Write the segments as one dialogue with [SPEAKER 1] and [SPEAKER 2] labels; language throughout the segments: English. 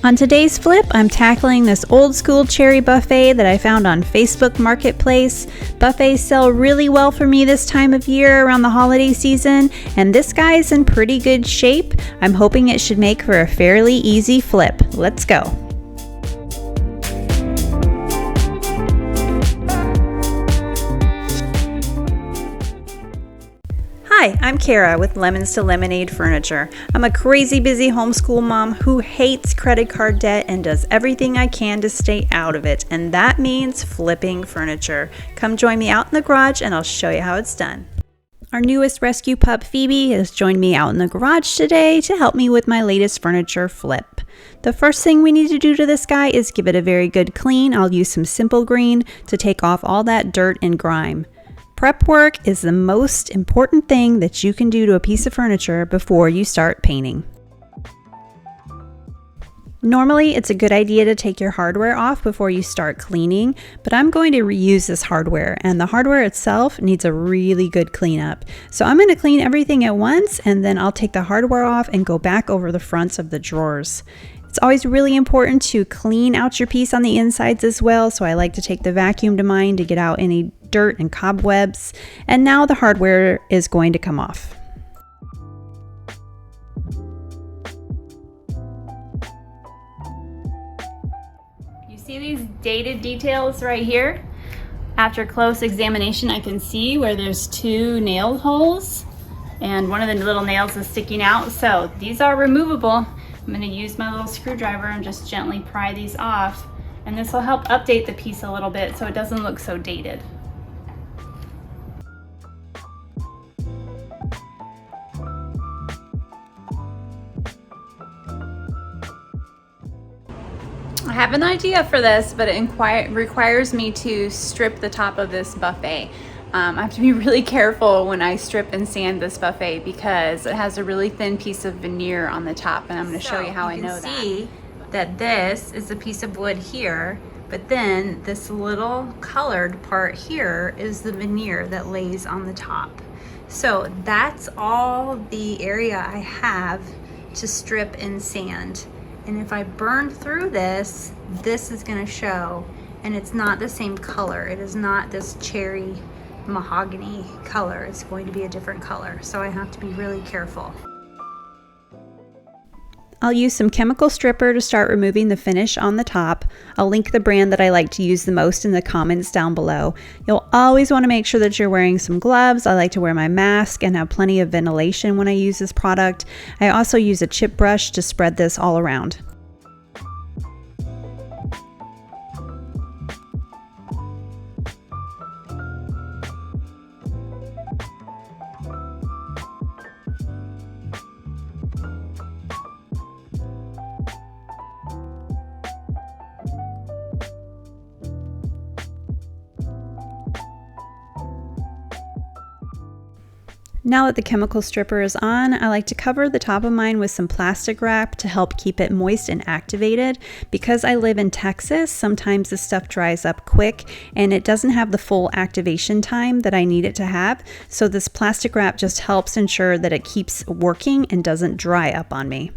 [SPEAKER 1] On today's flip, I'm tackling this old school cherry buffet that I found on Facebook Marketplace. Buffets sell really well for me this time of year around the holiday season, and this guy is in pretty good shape. I'm hoping it should make for a fairly easy flip. Let's go. Hi, I'm Kara with Lemons to Lemonade Furniture. I'm a crazy busy homeschool mom who hates credit card debt and does everything I can to stay out of it, and that means flipping furniture. Come join me out in the garage and I'll show you how it's done. Our newest rescue pup, Phoebe, has joined me out in the garage today to help me with my latest furniture flip. The first thing we need to do to this guy is give it a very good clean. I'll use some Simple Green to take off all that dirt and grime. Prep work is the most important thing that you can do to a piece of furniture before you start painting. Normally, it's a good idea to take your hardware off before you start cleaning, but I'm going to reuse this hardware, and the hardware itself needs a really good cleanup. So I'm going to clean everything at once, and then I'll take the hardware off and go back over the fronts of the drawers. It's always really important to clean out your piece on the insides as well, so I like to take the vacuum to mine to get out any dirt and cobwebs. And now the hardware is going to come off.
[SPEAKER 2] You see these dated details right here? After close examination, I can see where there's two nail holes and one of the little nails is sticking out. So these are removable. I'm going to use my little screwdriver and just gently pry these off, and this will help update the piece a little bit so it doesn't look so dated. I have an idea for this, but it requires me to strip the top of this buffet. I have to be really careful when I strip and sand this buffet because it has a really thin piece of veneer on the top, and I'm going to show you how I know that.
[SPEAKER 1] You can see that this is a piece of wood here, but then this little colored part here is the veneer that lays on the top. So that's all the area I have to strip and sand. And if I burn through this, this is going to show, and it's not the same color. It is not this cherry mahogany color. It's going to be a different color, so I have to be really careful. I'll use some chemical stripper to start removing the finish on the top. I'll link the brand that I like to use the most in the comments down below. You'll always want to make sure that you're wearing some gloves. I like to wear my mask and have plenty of ventilation when I use this product. I also use a chip brush to spread this all around. Now that the chemical stripper is on, I like to cover the top of mine with some plastic wrap to help keep it moist and activated. Because I live in Texas, sometimes this stuff dries up quick and it doesn't have the full activation time that I need it to have. So this plastic wrap just helps ensure that it keeps working and doesn't dry up on me.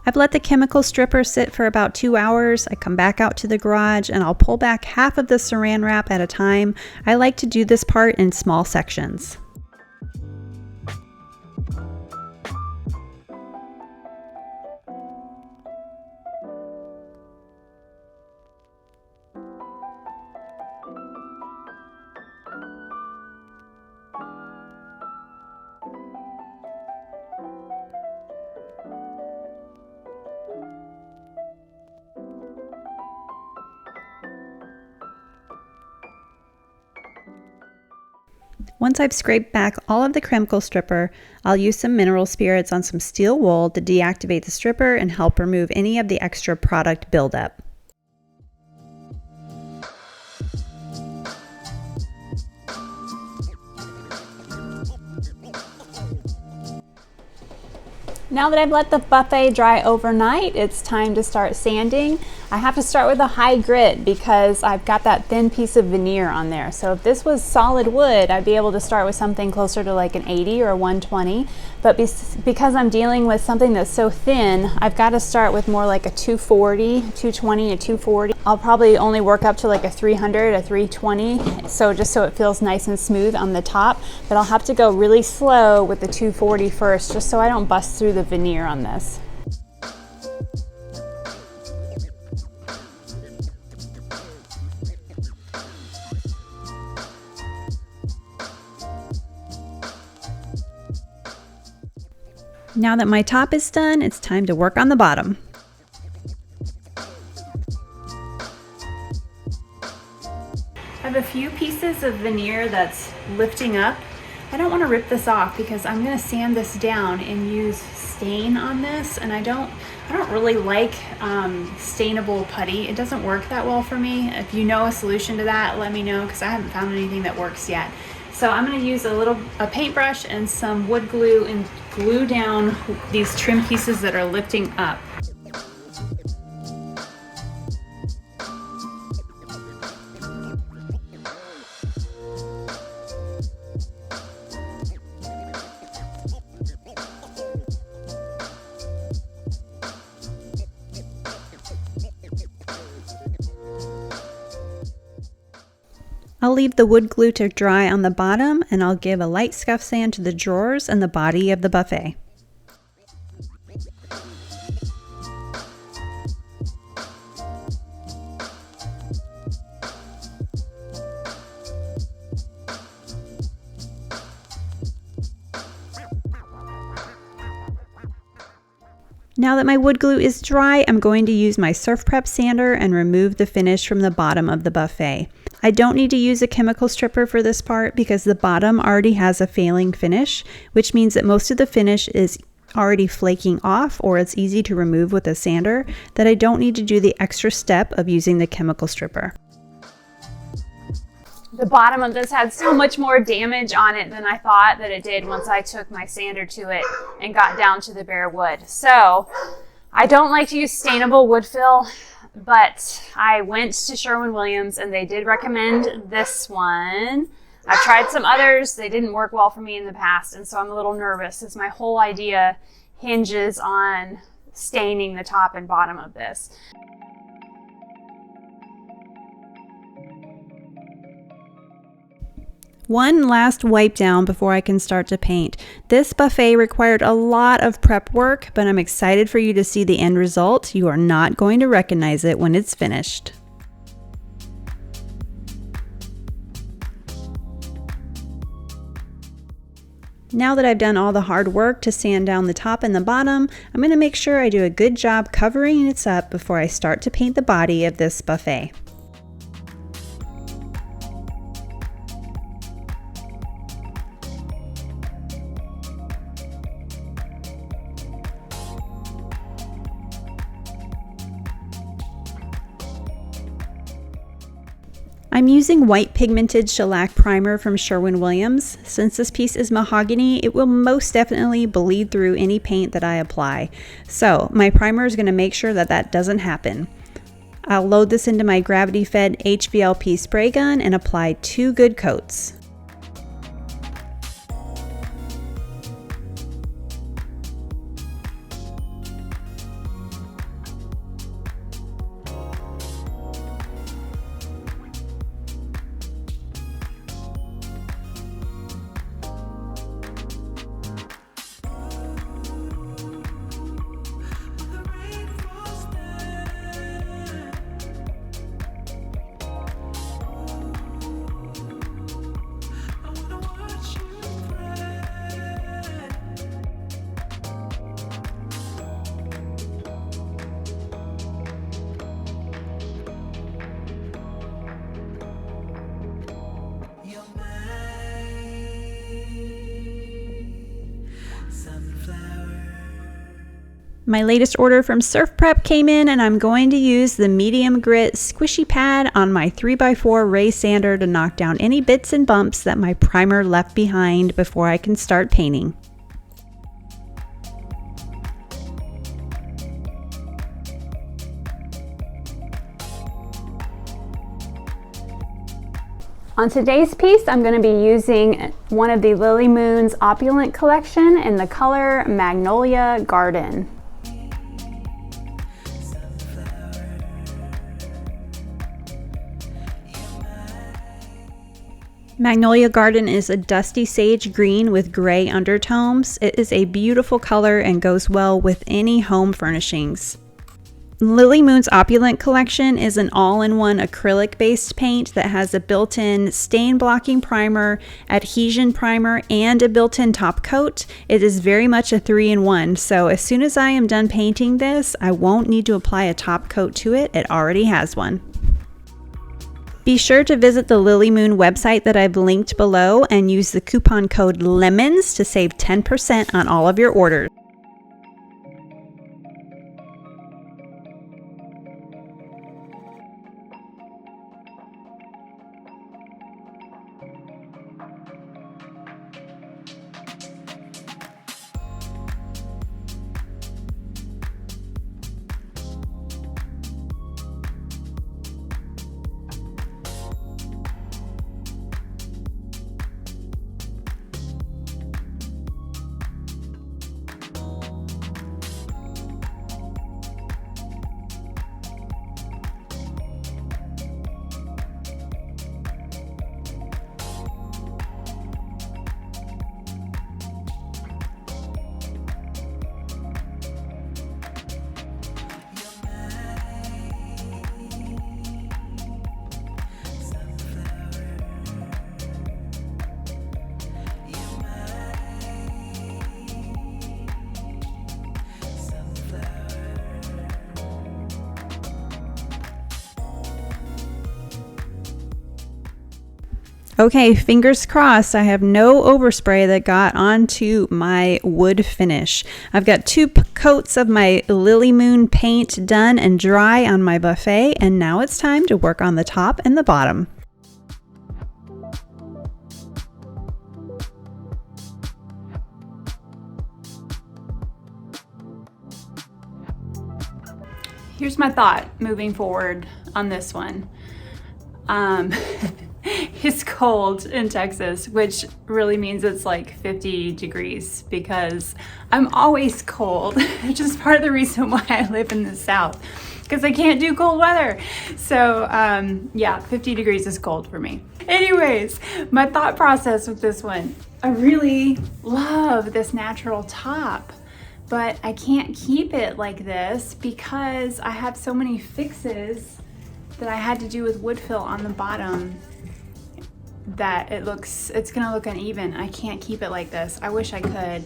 [SPEAKER 1] I've let the chemical stripper sit for about 2 hours. I come back out to the garage and I'll pull back half of the saran wrap at a time. I like to do this part in small sections. Once I've scraped back all of the chemical stripper, I'll use some mineral spirits on some steel wool to deactivate the stripper and help remove any of the extra product buildup. Now that I've let the buffet dry overnight, it's time to start sanding.
[SPEAKER 2] I have to start with a high grit because I've got that thin piece of veneer on there. So if this was solid wood, I'd be able to start with something closer to like an 80 or a 120. But because I'm dealing with something that's so thin, I've got to start with more like a 240, 220 to 240. I'll probably only work up to like a 300, a 320, so just so it feels nice and smooth on the top. But I'll have to go really slow with the 240 first, just so I don't bust through the veneer on this.
[SPEAKER 1] Now that my top is done, it's time to work on the bottom.
[SPEAKER 2] I have a few pieces of veneer that's lifting up. I don't want to rip this off because I'm going to sand this down and use stain on this, and I don't really like stainable putty. It doesn't work that well for me. If you know a solution to that, let me know, because I haven't found anything that works yet. So I'm going to use a paintbrush and some wood glue and glue down these trim pieces that are lifting up.
[SPEAKER 1] I'll leave the wood glue to dry on the bottom, and I'll give a light scuff sand to the drawers and the body of the buffet. Now that my wood glue is dry, I'm going to use my Surf Prep sander and remove the finish from the bottom of the buffet. I don't need to use a chemical stripper for this part because the bottom already has a failing finish, which means that most of the finish is already flaking off, or it's easy to remove with a sander, that I don't need to do the extra step of using the chemical stripper.
[SPEAKER 2] The bottom of this had so much more damage on it than I thought that it did once I took my sander to it and got down to the bare wood. So I don't like to use stainable wood fill, but I went to Sherwin-Williams and they did recommend this one. I've tried some others. They didn't work well for me in the past, and so I'm a little nervous since my whole idea hinges on staining the top and bottom of this.
[SPEAKER 1] One last wipe down before I can start to paint. This buffet required a lot of prep work, but I'm excited for you to see the end result. You are not going to recognize it when it's finished. Now that I've done all the hard work to sand down the top and the bottom, I'm going to make sure I do a good job covering it up before I start to paint the body of this buffet. I'm using white pigmented shellac primer from Sherwin-Williams. Since this piece is mahogany, it will most definitely bleed through any paint that I apply. So my primer is going to make sure that that doesn't happen. I'll load this into my gravity-fed HVLP spray gun and apply 2 good coats. My latest order from Surf Prep came in, and I'm going to use the medium grit squishy pad on my 3x4 Ray sander to knock down any bits and bumps that my primer left behind before I can start painting.
[SPEAKER 2] On today's piece, I'm going to be using one of the Lily Moon's Opulent collection in the color Magnolia Garden.
[SPEAKER 1] Magnolia Garden is a dusty sage green with gray undertones. It is a beautiful color and goes well with any home furnishings. Lily Moon's Opulent collection is an all-in-one acrylic-based paint that has a built-in stain-blocking primer, adhesion primer, and a built-in top coat. It is very much a 3-in-1, so as soon as I am done painting this, I won't need to apply a top coat to it. It already has one. Be sure to visit the Lily Moon website that I've linked below and use the coupon code LEMONS to save 10% on all of your orders. Okay, fingers crossed I have no overspray that got onto my wood finish. I've got 2 coats of my Lily Moon paint done and dry on my buffet, and now it's time to work on the top and the bottom.
[SPEAKER 2] Here's my thought moving forward on this one. It's cold in Texas, which really means it's like 50 degrees because I'm always cold, which is part of the reason why I live in the South, because I can't do cold weather. So yeah, 50 degrees is cold for me. Anyways, my thought process with this one, I really love this natural top, but I can't keep it like this because I have so many fixes that I had to do with wood fill on the bottom that it's gonna look uneven. I can't keep it like this. I wish I could.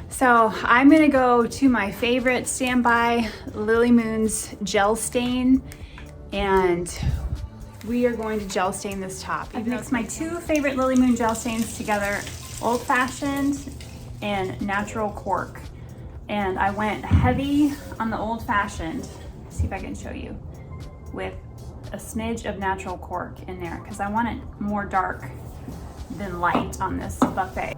[SPEAKER 2] So I'm gonna go to my favorite standby Lily Moon's gel stain, and we are going to gel stain this top. I've mixed my 2 favorite Lily Moon gel stains together, Old Fashioned and Natural Cork. And I went heavy on the Old Fashioned, see if I can show you, with a smidge of Natural Cork in there because I want it more dark than light on this buffet.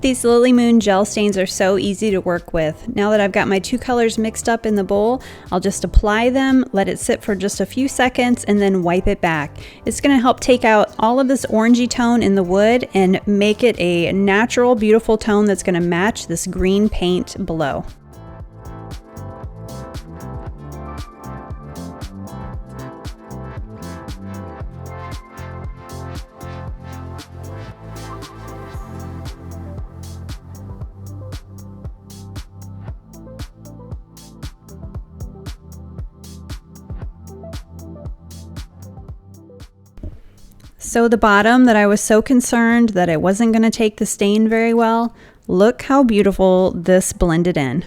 [SPEAKER 1] These Lily Moon gel stains are so easy to work with. Now that I've got my 2 colors mixed up in the bowl, I'll just apply them, let it sit for just a few seconds, and then wipe it back. It's going to help take out all of this orangey tone in the wood and make it a natural, beautiful tone that's going to match this green paint below. So the bottom that I was so concerned that it wasn't going to take the stain very well, look how beautiful this blended in.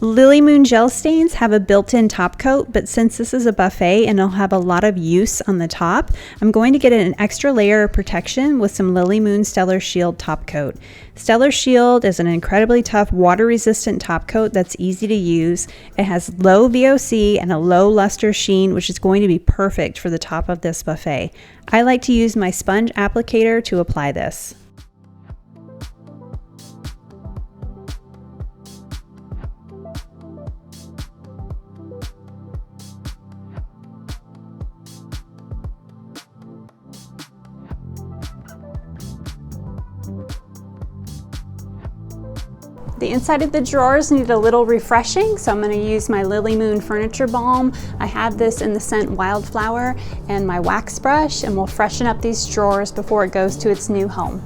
[SPEAKER 1] Lily Moon gel stains have a built-in top coat, but since this is a buffet and it'll have a lot of use on the top, I'm going to get an extra layer of protection with some Lily Moon Steller Shield top coat. Steller Shield is an incredibly tough water-resistant top coat that's easy to use. It has low VOC and a low luster sheen, which is going to be perfect for the top of this buffet. I like to use my sponge applicator to apply this. The inside of the drawers need a little refreshing, so I'm going to use my Lily Moon Furniture Balm. I have this in the scent Wildflower and my wax brush, and we'll freshen up these drawers before it goes to its new home.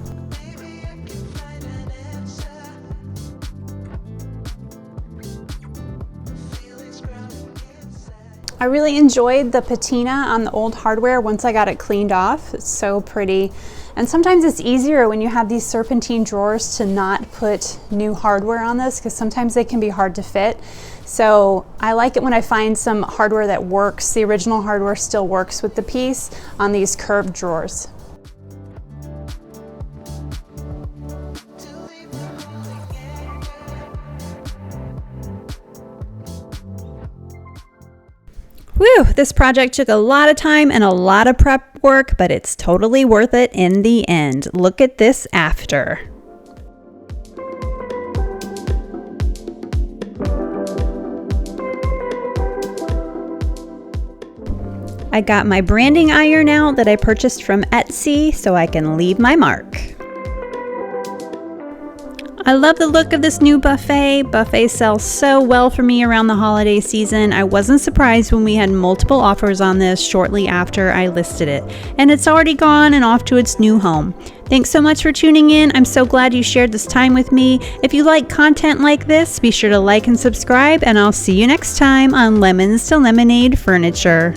[SPEAKER 1] I really enjoyed the patina on the old hardware once I got it cleaned off. It's so pretty. And sometimes it's easier when you have these serpentine drawers to not put new hardware on this, because sometimes they can be hard to fit. So I like it when I find some hardware that works, the original hardware still works with the piece on these curved drawers. Whew, this project took a lot of time and a lot of prep work, but it's totally worth it in the end. Look at this after. I got my branding iron out that I purchased from Etsy so I can leave my mark. I love the look of this new buffet. Buffets sell so well for me around the holiday season. I wasn't surprised when we had multiple offers on this shortly after I listed it. And it's already gone and off to its new home. Thanks so much for tuning in. I'm so glad you shared this time with me. If you like content like this, be sure to like and subscribe, and I'll see you next time on Lemons to Lemonade Furniture.